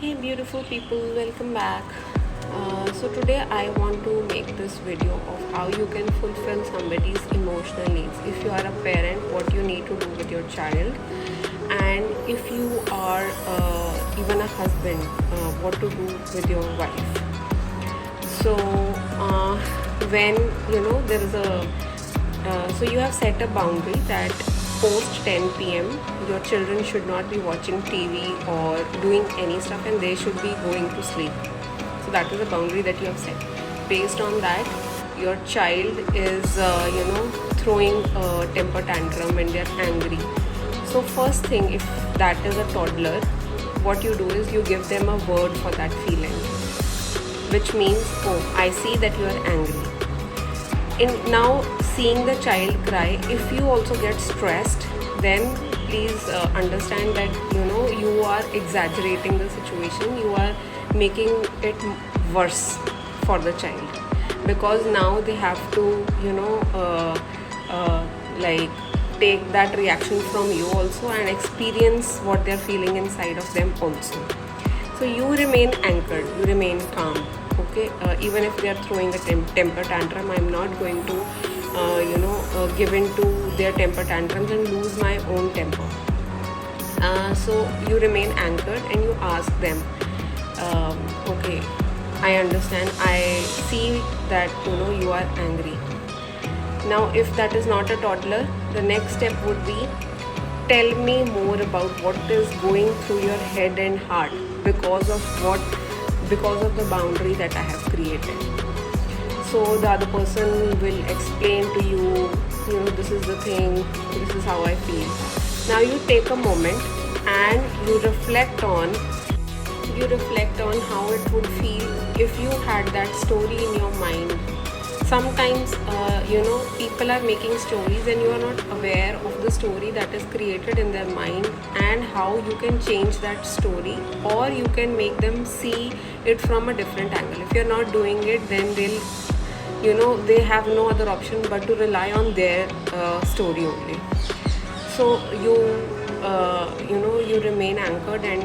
Hey beautiful people, welcome back. So today I want to make this video of how you can fulfill somebody's emotional needs. If you are a parent, what you need to do with your child, and if you are even a husband, what to do with your wife. So when there is a so you have set a boundary that post 10 p.m. your children should not be watching TV or doing any stuff, and they should be going to sleep. So that is a boundary that you have set. Based on that, your child is throwing a temper tantrum and they're angry. So first thing, if that is a toddler, what you do is you give them a word for that feeling, which means, oh, I see that you are angry. In now seeing the child cry, if you also get stressed, then please understand that you are exaggerating the situation, you are making it worse for the child, because now they have to like take that reaction from you also and experience what they're feeling inside of them also. So you remain anchored, you remain calm. Okay, even if they are throwing a temper tantrum, I'm not going to give in to their temper tantrums and lose my own temper. So you remain anchored and you ask them, okay, I understand, I see that you are angry. Now if that is not a toddler, the next step would be, tell me more about what is going through your head and heart because of the boundary that I have created. So the other person will explain to you, this is the thing, this is how I feel. Now you take a moment and you reflect on how it would feel if you had that story in your mind. Sometimes people are making stories and you are not aware of the story that is created in their mind and how you can change that story, or you can make them see it from a different angle. If you're not doing it, then they have no other option but to rely on their story only. So you remain anchored and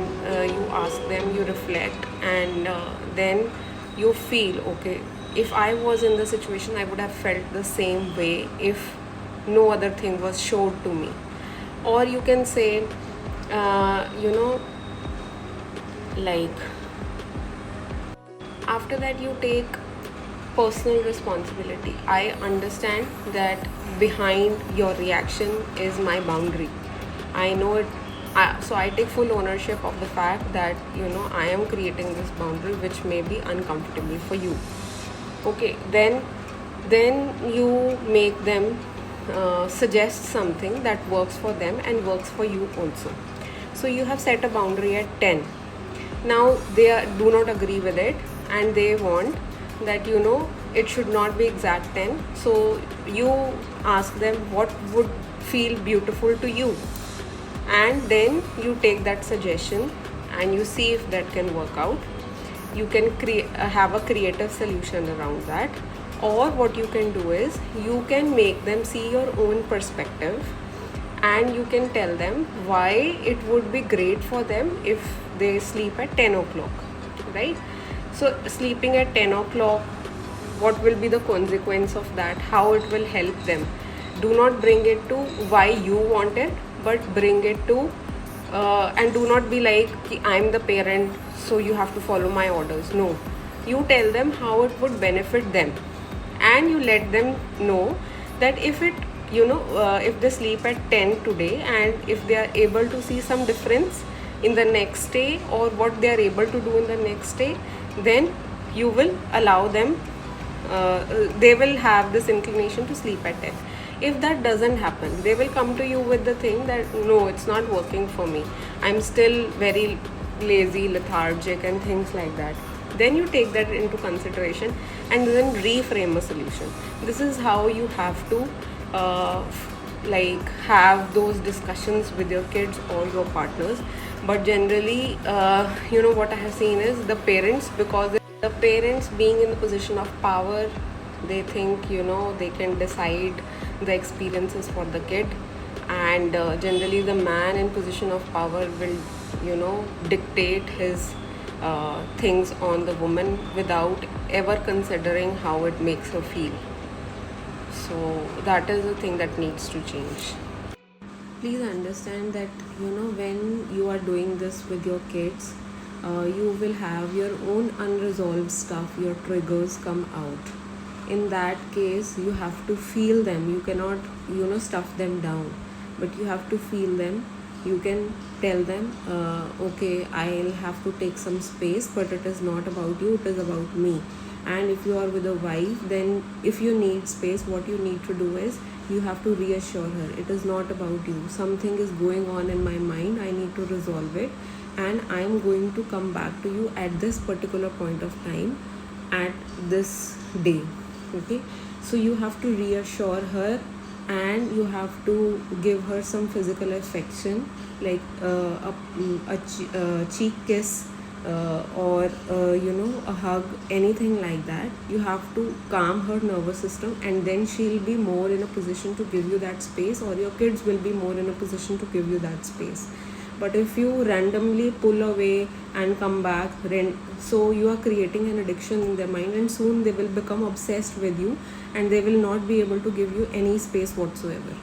you ask them, you reflect, and then you feel, okay, if I was in the situation, I would have felt the same way if no other thing was showed to me. Or you can say, like, after that you take personal responsibility. I understand that behind your reaction is my boundary. I know it. So I take full ownership of the fact that I am creating this boundary which may be uncomfortable for you. Okay, then you make them suggest something that works for them and works for you also. So you have set a boundary at 10. Now they do not agree with it and they want that it should not be exact 10. So you ask them what would feel beautiful to you, and then you take that suggestion and you see if that can work out. You can have a creative solution around that. Or what you can do is you can make them see your own perspective, and you can tell them why it would be great for them if they sleep at 10 o'clock, right? So sleeping at 10 o'clock, what will be the consequence of that, how it will help them. Do not bring it to why you want it, but bring it to and do not be like, I'm the parent, so you have to follow my orders. No, you tell them how it would benefit them, and you let them know that if it if they sleep at 10 today, and if they are able to see some difference in the next day, or what they are able to do in the next day, then you will allow them, they will have this inclination to sleep at 10. If that doesn't happen, they will come to you with the thing that, no, it's not working for me, I'm still very lazy, lethargic, and things like that. Then you take that into consideration and then reframe a solution. This is how you have to have those discussions with your kids or your partners. But generally, what I have seen is the parents, because the parents being in the position of power, they think they can decide the experiences for the kid, and generally the man in position of power will dictate his things on the woman without ever considering how it makes her feel. So that is the thing that needs to change. Please understand that when you are doing this with your kids, you will have your own unresolved stuff, your triggers come out. In that case, you have to feel them. You cannot stuff them down, but you have to feel them. You can tell them, okay, I'll have to take some space, but it is not about you, it is about me. And if you are with a wife, then if you need space, what you need to do is you have to reassure her, it is not about you, something is going on in my mind, I need to resolve it, and I'm going to come back to you at this particular point of time, at this day. Okay, so you have to reassure her, and you have to give her some physical affection, like a cheek kiss, or a hug, anything like that. You have to calm her nervous system, and then she'll be more in a position to give you that space, or your kids will be more in a position to give you that space. But if you randomly pull away and come back, so you are creating an addiction in their mind, and soon they will become obsessed with you, and they will not be able to give you any space whatsoever.